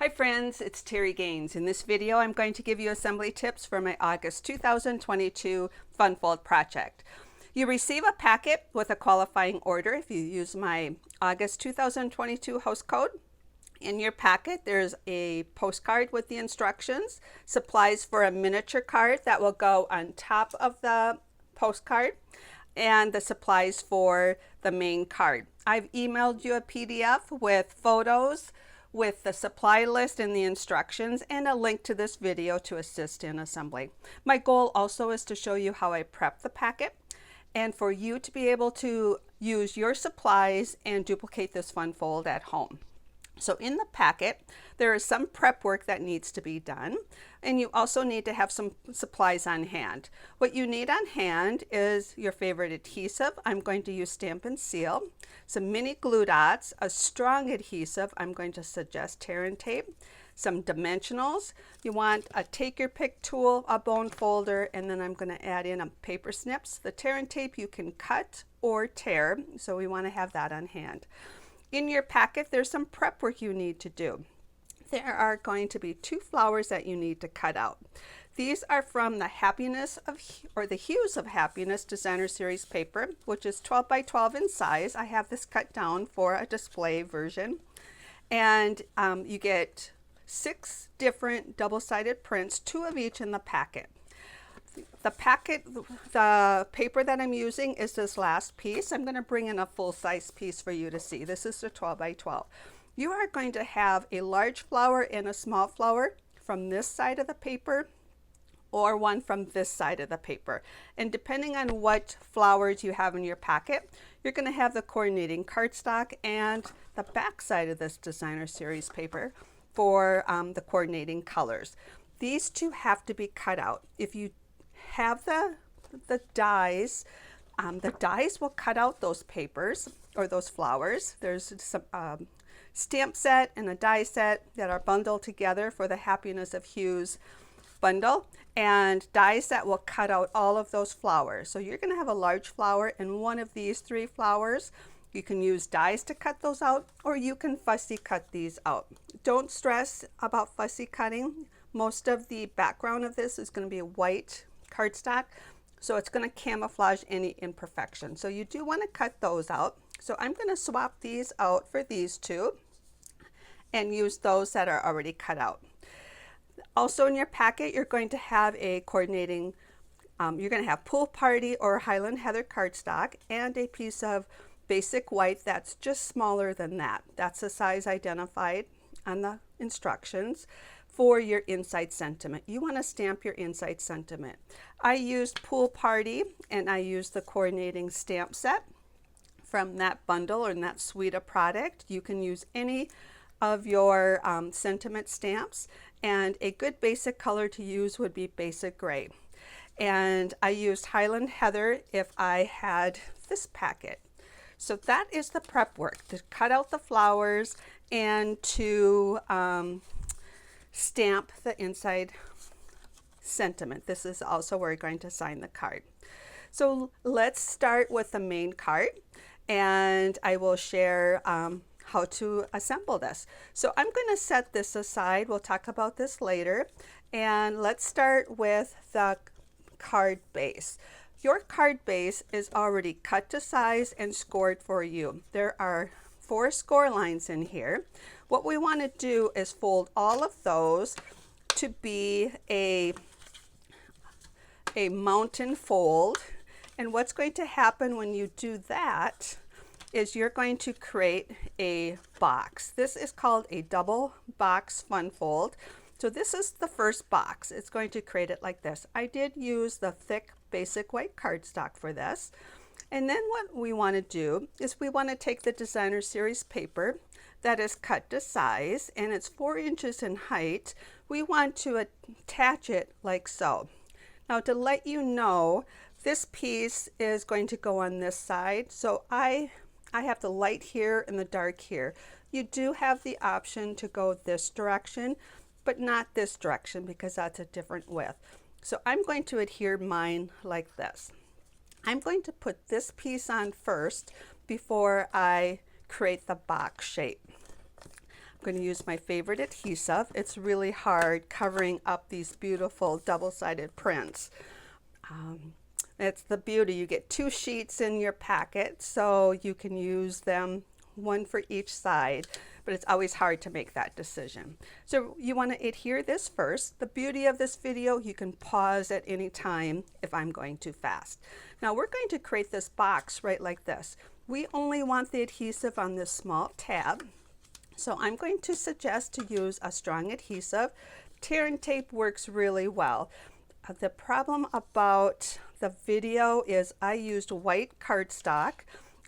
Hi friends, it's Terri Gaines. In this video, I'm going to give you assembly tips for my August 2022 Funfold project. You receive a packet with a qualifying order if you use my August 2022 host code. In your packet, there's a postcard with the instructions, supplies for a miniature card that will go on top of the postcard, and the supplies for the main card. I've emailed you a PDF with photos, with the supply list and the instructions, and a link to this video to assist in assembly. My goal also is to show you how I prep the packet and for you to be able to use your supplies and duplicate this Funfold at home. So in the packet, there is some prep work that needs to be done, and you also need to have some supplies on hand. What you need on hand is your favorite adhesive. I'm going to use Stamp and Seal, some mini glue dots, a strong adhesive. I'm going to suggest tear and tape, some dimensionals. You want a take your pick tool, a bone folder, and then I'm going to add in a paper snips. The tear and tape you can cut or tear, so we want to have that on hand. In your packet, there's some prep work you need to do. There are going to be 2 flowers that you need to cut out. These are from the the Hues of Happiness Designer Series paper, which is 12 by 12 in size. I have this cut down for a display version. And you get 6 different double-sided prints, 2 of each in the packet. The paper that I'm using is this last piece. I'm going to bring in a full-size piece for you to see. This is the 12 by 12. You are going to have a large flower and a small flower from this side of the paper, or one from this side of the paper. And depending on what flowers you have in your packet, you're going to have the coordinating cardstock and the back side of this designer series paper for the coordinating colors. These 2 have to be cut out. If you have the dies, the dies will cut out those papers or those flowers. There's some stamp set and a die set that are bundled together for the Happiness of Hues bundle, and dies that will cut out all of those flowers. So you're going to have a large flower and one of these 3 flowers. You can use dies to cut those out, or you can fussy cut these out. Don't stress about fussy cutting. Most of the background of this is going to be a white cardstock, so it's going to camouflage any imperfection. So you do want to cut those out. So I'm going to swap these out for these 2 and use those that are already cut out. Also in your packet, you're going to have a coordinating, you're going to have Pool Party or Highland Heather cardstock and a piece of basic white that's just smaller than that. That's the size identified on the instructions. For your inside sentiment, you want to stamp your inside sentiment. I used Pool Party and I used the coordinating stamp set from that bundle or in that suite of product. You can use any of your sentiment stamps, and a good basic color to use would be basic gray. And I used Highland Heather if I had this packet. So that is the prep work, to cut out the flowers and to stamp the inside sentiment. This is also where we're going to sign the card. So let's start with the main card, and I will share how to assemble this. So I'm going to set this aside. We'll talk about this later. And let's start with the card base. Your card base is already cut to size and scored for you. There are 4 score lines in here. What we want to do is fold all of those to be a mountain fold. And what's going to happen when you do that is you're going to create a box. This is called a double box Funfold. So this is the first box. It's going to create it like this. I did use the thick basic white cardstock for this. And then what we want to do is we want to take the designer series paper that is cut to size, and it's 4 inches in height. We want to attach it like so. Now, to let you know, this piece is going to go on this side. So I have the light here and the dark here. You do have the option to go this direction, but not this direction because that's a different width. So I'm going to adhere mine like this. I'm going to put this piece on first before I create the box shape. going to use my favorite adhesive. It's really hard covering up these beautiful double-sided prints. It's the beauty. You get 2 sheets in your packet, so you can use them, one for each side, but it's always hard to make that decision. So you want to adhere this first. The beauty of this video, you can pause at any time if I'm going too fast. Now we're going to create this box right like this. We only want the adhesive on this small tab, so I'm going to suggest to use a strong adhesive. Tear and tape works really well. The problem about the video is I used white cardstock,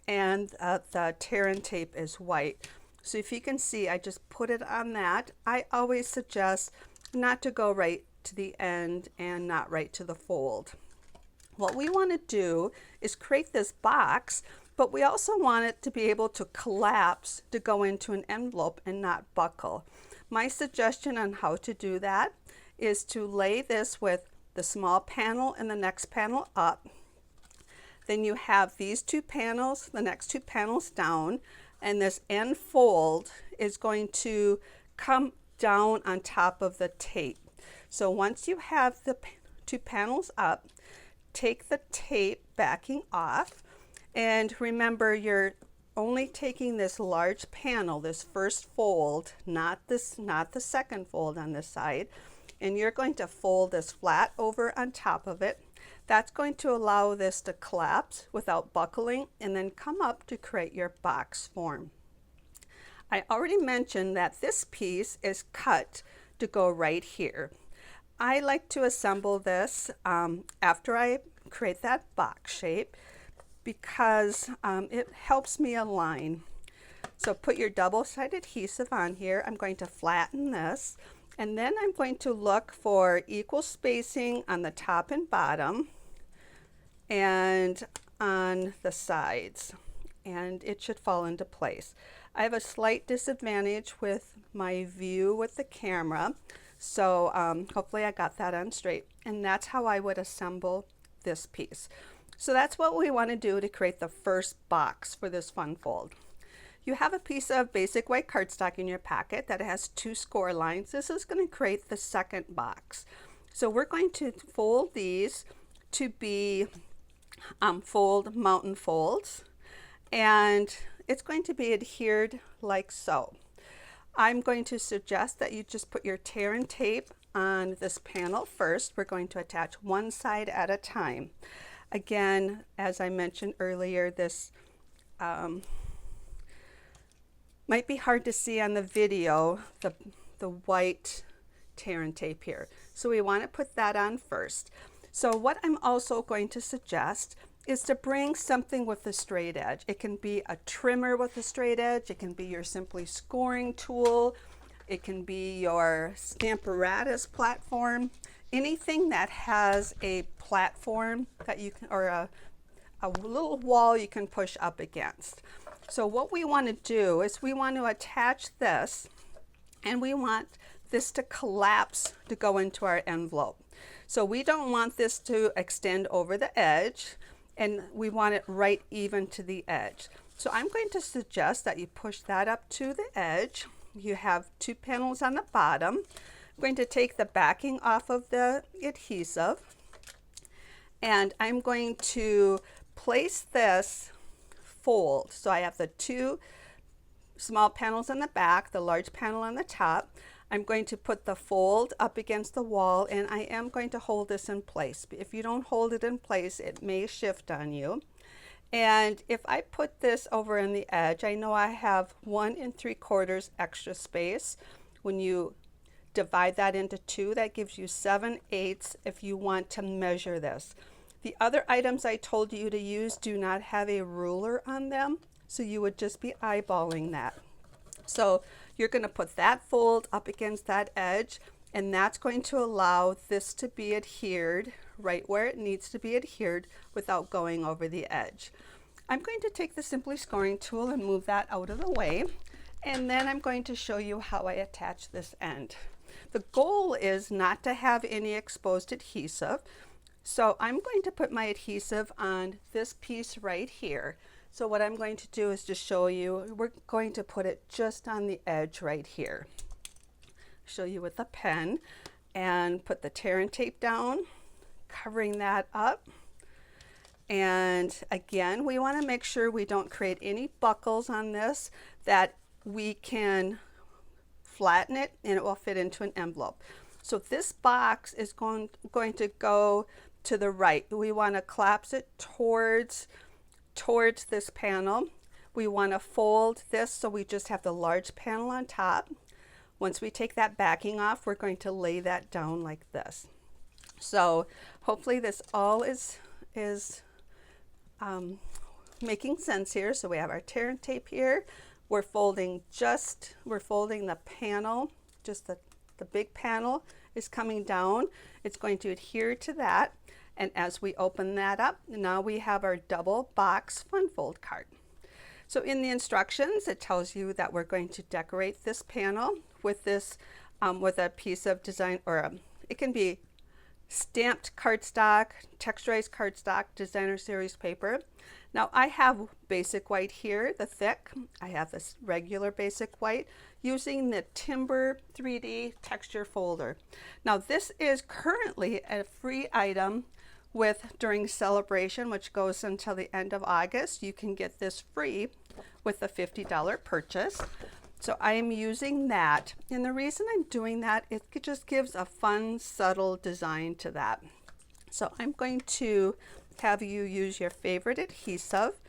and the tear and tape is white. So if you can see, I just put it on that. I always suggest not to go right to the end and not right to the fold. What we want to do is create this box, but we also want it to be able to collapse to go into an envelope and not buckle. My suggestion on how to do that is to lay this with the small panel and the next panel up. Then you have these 2 panels, the next 2 panels down, and this end fold is going to come down on top of the tape. So once you have the 2 panels up, take the tape backing off, and remember you're only taking this large panel, this first fold, not the second fold on this side, and you're going to fold this flat over on top of it. That's going to allow this to collapse without buckling and then come up to create your box form. I already mentioned that this piece is cut to go right here. I like to assemble this after I create that box shape because it helps me align. So put your double-sided adhesive on here. I'm going to flatten this, and then I'm going to look for equal spacing on the top and bottom and on the sides, and it should fall into place. I have a slight disadvantage with my view with the camera, so hopefully I got that on straight, and that's how I would assemble this piece. So that's what we want to do to create the first box for this fun fold. You have a piece of basic white cardstock in your packet that has 2 score lines. This is going to create the second box. So we're going to fold these to be mountain folds, and it's going to be adhered like so. I'm going to suggest that you just put your tear and tape on this panel first. We're going to attach one side at a time. Again, as I mentioned earlier, this might be hard to see on the video, the white tear and tape here. So we want to put that on first. So what I'm also going to suggest is to bring something with a straight edge. It can be a trimmer with a straight edge. It can be your simply scoring tool. It can be your Stamparatus platform. Anything that has a platform that you can, or a little wall you can push up against. So what we want to do is we want to attach this, and we want this to collapse to go into our envelope. So we don't want this to extend over the edge, and we want it right even to the edge. So I'm going to suggest that you push that up to the edge. You have 2 panels on the bottom. I'm going to take the backing off of the adhesive, and I'm going to place this fold. So I have the 2 small panels on the back, the large panel on the top. I'm going to put the fold up against the wall, and I am going to hold this in place. If you don't hold it in place, it may shift on you. And if I put this over in the edge, I know I have 1 3/4 extra space. When you divide that into 2, that gives you 7/8 if you want to measure this. The other items I told you to use do not have a ruler on them, so you would just be eyeballing that. So you're going to put that fold up against that edge, and that's going to allow this to be adhered right where it needs to be adhered without going over the edge. I'm going to take the Simply Scoring tool and move that out of the way, and then I'm going to show you how I attach this end. The goal is not to have any exposed adhesive, so I'm going to put my adhesive on this piece right here. So what I'm going to do is just show you, we're going to put it just on the edge right here. Show you with a pen and put the tear and tape down, covering that up. And again, we want to make sure we don't create any buckles on this, that we can flatten it and it will fit into an envelope. So this box is going to go to the right. We want to collapse it towards this panel. We want to fold this so we just have the large panel on top. Once we take that backing off, we're going to lay that down like this. So hopefully this all is making sense here. So we have our tear and tape here. We're folding the panel, just the big panel is coming down. It's going to adhere to that. And as we open that up, now we have our double box fun fold card. So in the instructions, it tells you that we're going to decorate this panel with this, with a piece of design, or it can be stamped cardstock, texturized cardstock, designer series paper. Now I have basic white here, the thick. I have this regular basic white using the Timber 3D texture folder. Now this is currently a free item during celebration, which goes until the end of August. You can get this free with a $50 purchase. So I am using that, and the reason I'm doing that, it just gives a fun, subtle design to that. So I'm going to have you use your favorite adhesive,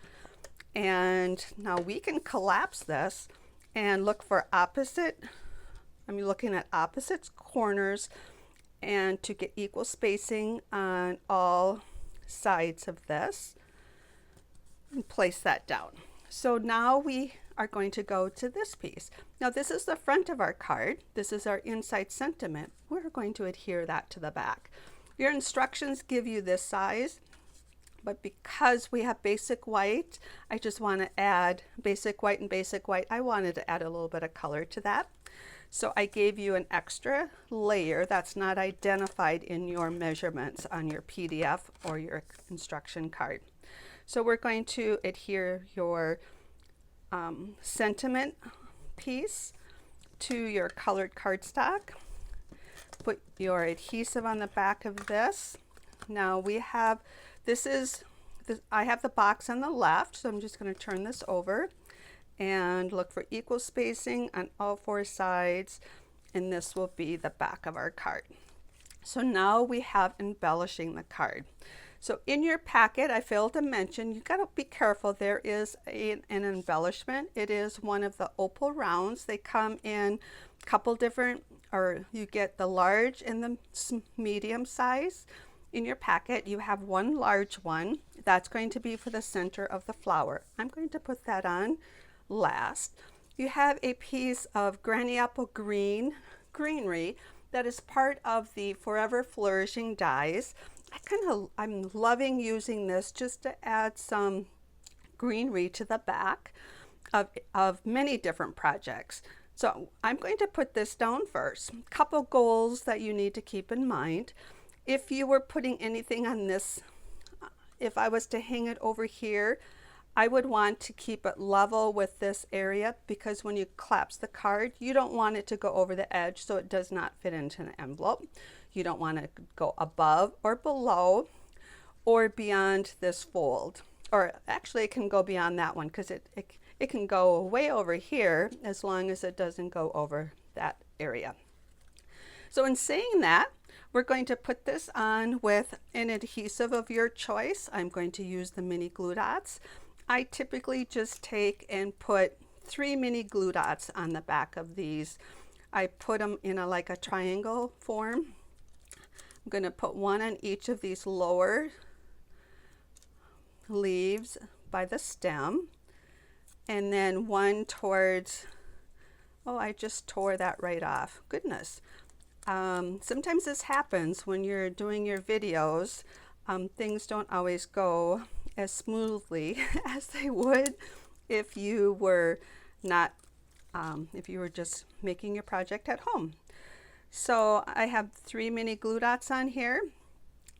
and now we can collapse this and look for I'm looking at opposite corners, and to get equal spacing on all sides of this, and place that down. So now we are going to go to this piece. Now this is the front of our card. This is our inside sentiment. We're going to adhere that to the back. Your instructions give you this size, but because we have basic white, I just want to add basic white and basic white. I wanted to add a little bit of color to that. So I gave you an extra layer that's not identified in your measurements on your PDF or your instruction card. So we're going to adhere your sentiment piece to your colored cardstock. Put your adhesive on the back of this. Now we have, I have the box on the left, so I'm just going to turn this over and look for equal spacing on all four sides, and this will be the back of our card. So now we have embellishing the card. So in your packet, I failed to mention, you got to be careful. There is an embellishment. It is one of the opal rounds. They come in a couple different, or you get the large and the medium size. In your packet, you have one large one. That's going to be for the center of the flower. I'm going to put that on last. You have a piece of granny apple greenery that is part of the Forever Flourishing dies. I'm loving using this just to add some greenery to the back of many different projects. So I'm going to put this down first. A couple goals that you need to keep in mind. If you were putting anything on this, if I was to hang it over here, I would want to keep it level with this area, because when you collapse the card, you don't want it to go over the edge so it does not fit into an envelope. You don't want to go above or below or beyond this fold. Or actually it can go beyond that one, because it can go way over here as long as it doesn't go over that area. So in saying that, we're going to put this on with an adhesive of your choice. I'm going to use the mini glue dots. I typically just take and put 3 mini glue dots on the back of these. I put them in like a triangle form. I'm going to put one on each of these lower leaves by the stem, and then one towards, oh, I just tore that right off. Goodness. Sometimes this happens when you're doing your videos. Things don't always go as smoothly as they would if you were not, if you were just making your project at home. So I have 3 mini glue dots on here,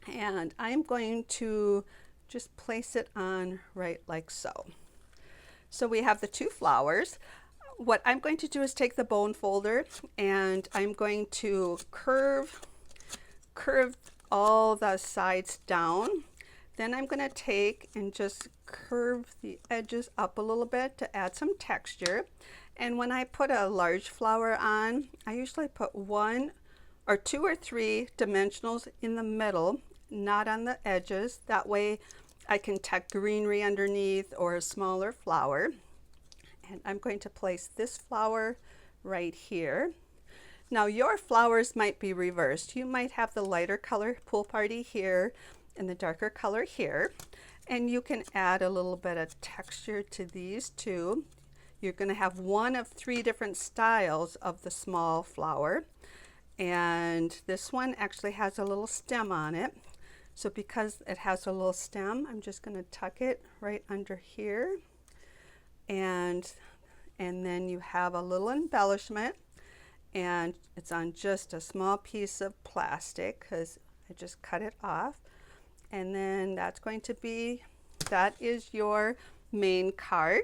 and I'm going to just place it on right like so. So we have the two flowers. What I'm going to do is take the bone folder and I'm going to curve all the sides down. Then I'm going to take and just curve the edges up a little bit to add some texture. And when I put a large flower on, I usually put 1 or 2 or 3 dimensionals in the middle, not on the edges. That way I can tuck greenery underneath or a smaller flower. And I'm going to place this flower right here. Now your flowers might be reversed. You might have the lighter color Pool Party here and the darker color here. And you can add a little bit of texture to these two. You're going to have one of 3 different styles of the small flower. And this one actually has a little stem on it. So because it has a little stem, I'm just going to tuck it right under here. And then you have a little embellishment, and it's on just a small piece of plastic because I just cut it off. And then that is your main card.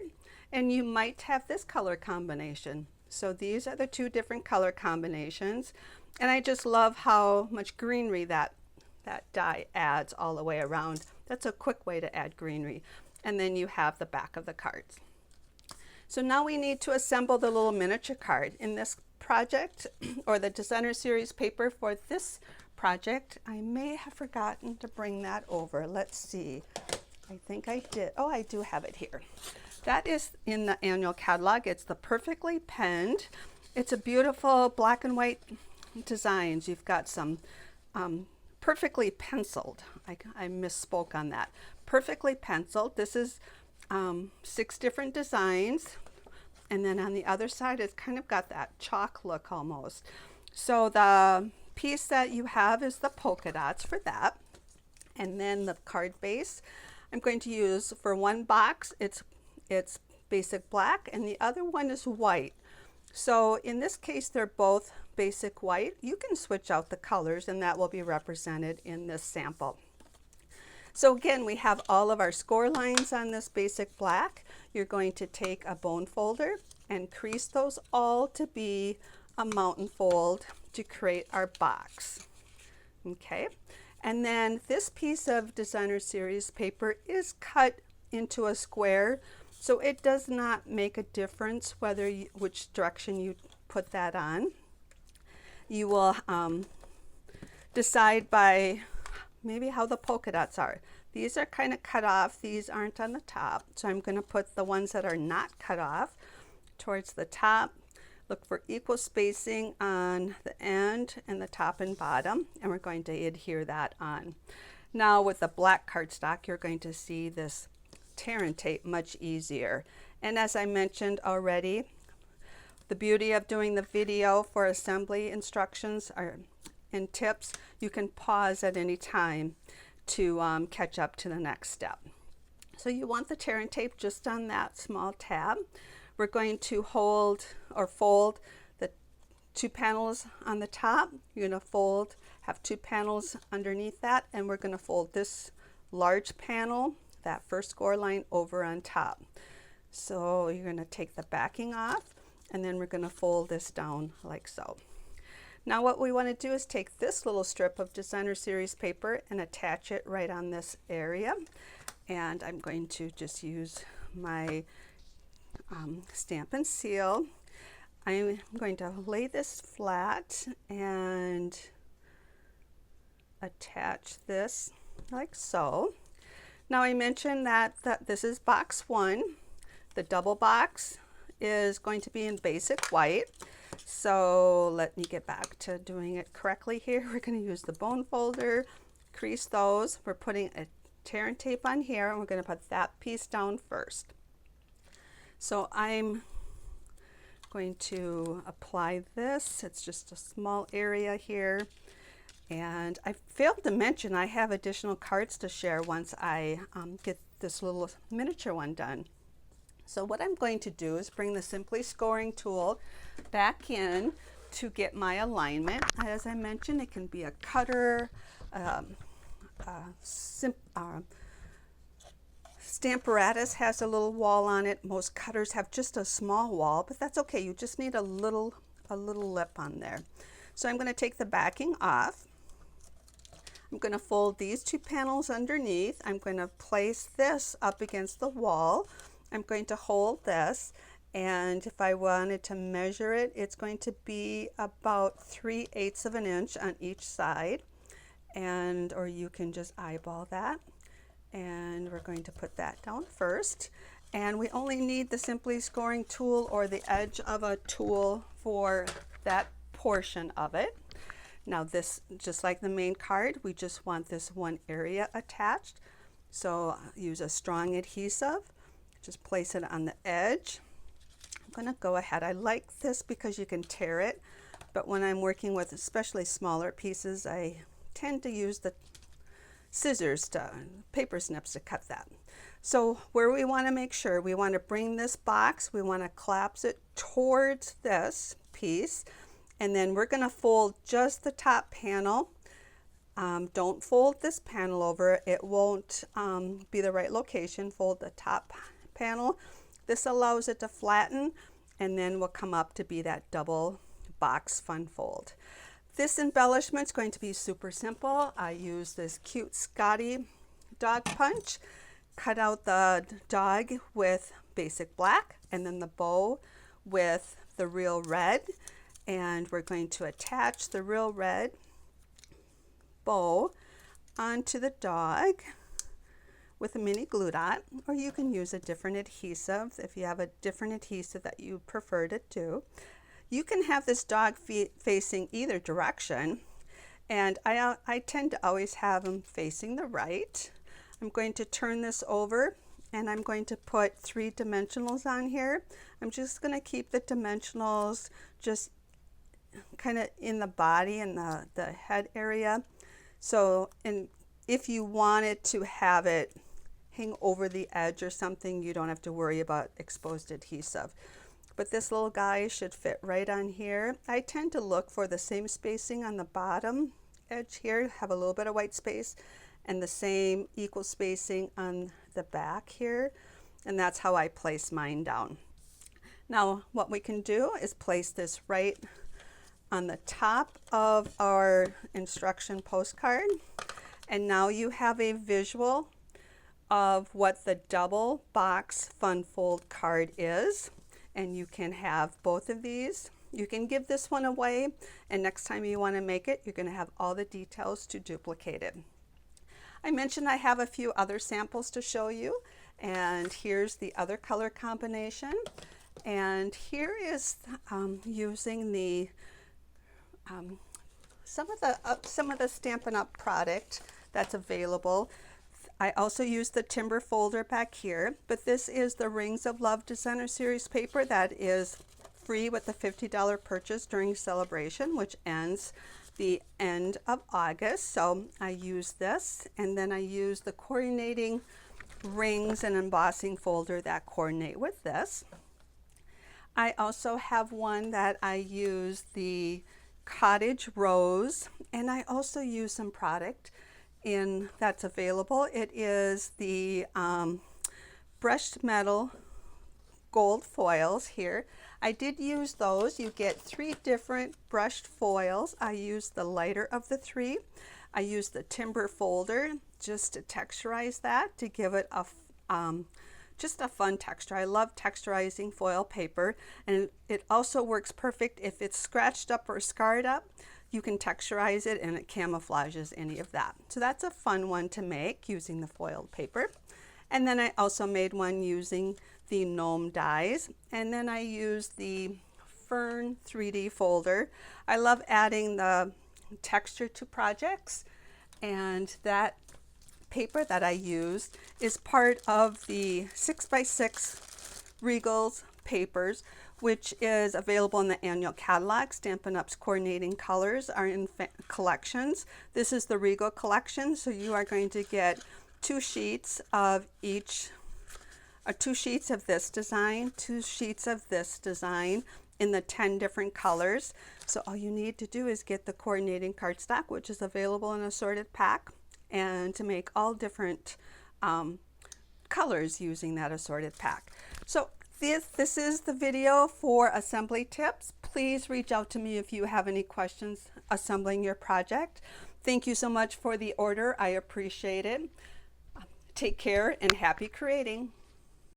And you might have this color combination. So these are the 2 different color combinations. And I just love how much greenery that die adds all the way around. That's a quick way to add greenery. And then you have the back of the cards. So now we need to assemble the little miniature card. In this project, or the designer series paper for this project, I may have forgotten to bring that over. Let's see. I think I did. Oh, I do have it here. That is in the annual catalog. It's the Perfectly Penned. It's a beautiful black and white designs. You've got some perfectly penciled. I misspoke on that. Perfectly penciled. This is 6 different designs. And then on the other side, it's kind of got that chalk look almost. So the piece that you have is the polka dots for that. And then the card base, I'm going to use for one box, it's basic black, and the other one is white. So in this case, they're both basic white. You can switch out the colors, and that will be represented in this sample. So again, we have all of our score lines on this basic black. You're going to take a bone folder and crease those all to be a mountain fold to create our box. Okay, and then this piece of designer series paper is cut into a square, so it does not make a difference which direction you put that on. You will decide by maybe how the polka dots are. These are kind of cut off. These aren't on the top. So I'm going to put the ones that are not cut off towards the top. Look for equal spacing on the end and the top and bottom. And we're going to adhere that on. Now with the black cardstock, you're going to see this tear and tape much easier. And as I mentioned already, the beauty of doing the video for assembly instructions and tips, you can pause at any time to catch up to the next step. So you want the tear and tape just on that small tab. We're going to hold or fold the 2 panels on the top. You're going to have 2 panels underneath that, and we're going to fold this large panel, that first score line, over on top. So you're going to take the backing off, and then we're going to fold this down like so. Now what we want to do is take this little strip of designer series paper and attach it right on this area. And I'm going to just use my stamp and seal. I'm going to lay this flat and attach this like so. Now I mentioned that this is box 1. The double box is going to be in basic white. So let me get back to doing it correctly here. We're going to use the bone folder, crease those. We're putting a tear and tape on here, and we're going to put that piece down first. So I'm going to apply this. It's just a small area here. And I failed to mention I have additional cards to share once I get this little miniature one done. So what I'm going to do is bring the Simply Scoring tool back in to get my alignment. As I mentioned, it can be a Stamparatus has a little wall on it. Most cutters have just a small wall, but that's okay. You just need a little lip on there. So I'm going to take the backing off. I'm going to fold these two panels underneath. I'm going to place this up against the wall. I'm going to hold this, and if I wanted to measure it, it's going to be about 3/8 of an inch on each side, or you can just eyeball that. And we're going to put that down first. And we only need the Simply Scoring tool or the edge of a tool for that portion of it. Now this, just like the main card, we just want this one area attached. So use a strong adhesive, just place it on the edge. I'm gonna go ahead, I like this because you can tear it, but when I'm working with especially smaller pieces, I tend to use the scissors, paper snips to cut that. So where we want to make sure, we want to bring this box, we want to collapse it towards this piece, and then we're going to fold just the top panel. Don't fold this panel over, it won't be the right location. Fold the top panel. This allows it to flatten, and then will come up to be that double box fun fold. This embellishment is going to be super simple. I use this cute Scotty dog punch. Cut out the dog with basic black, and then the bow with the real red. And we're going to attach the real red bow onto the dog with a mini glue dot, or you can use a different adhesive if you have a different adhesive that you prefer to do. You can have this dog facing either direction, and I tend to always have him facing the right. I'm going to turn this over, and I'm going to put 3 dimensionals on here. I'm just going to keep the dimensionals just kind of in the body and the head area. So, and if you wanted to have it hang over the edge or something, you don't have to worry about exposed adhesive. But this little guy should fit right on here. I tend to look for the same spacing on the bottom edge here, have a little bit of white space, and the same equal spacing on the back here. And that's how I place mine down. Now, what we can do is place this right on the top of our instruction postcard. And now you have a visual of what the double box fun fold card is. And you can have both of these. You can give this one away, and next time you want to make it, you're going to have all the details to duplicate it. I mentioned I have a few other samples to show you, and here's the other color combination. And here is using the some of the Stampin' Up product that's available. I also use the timber folder back here, but this is the Rings of Love Designer Series paper that is free with the $50 purchase during celebration, which ends the end of August. So I use this, and then I use the coordinating rings and embossing folder that coordinate with this. I also have one that I use the Cottage Rose, and I also use some product that's available. It is the brushed metal gold foils here. I did use those. You get 3 different brushed foils. I used the lighter of the 3. I used the timber folder just to texturize that, to give it a just a fun texture. I love texturizing foil paper, and it also works perfect if it's scratched up or scarred up. You can texturize it and it camouflages any of that. So that's a fun one to make using the foiled paper. And then I also made one using the gnome dies. And then I used the Fern 3D folder. I love adding the texture to projects, and that paper that I used is part of the 6x6 Regals papers, which is available in the annual catalog. Stampin' Up's coordinating colors are in collections. This is the Regal collection, so you are going to get 2 sheets of each, 2 sheets of this design, 2 sheets of this design in the 10 different colors. So all you need to do is get the coordinating cardstock, which is available in an assorted pack, and to make all different colors using that assorted pack. So this is the video for assembly tips. Please reach out to me if you have any questions assembling your project. Thank you so much for the order. I appreciate it. Take care and happy creating.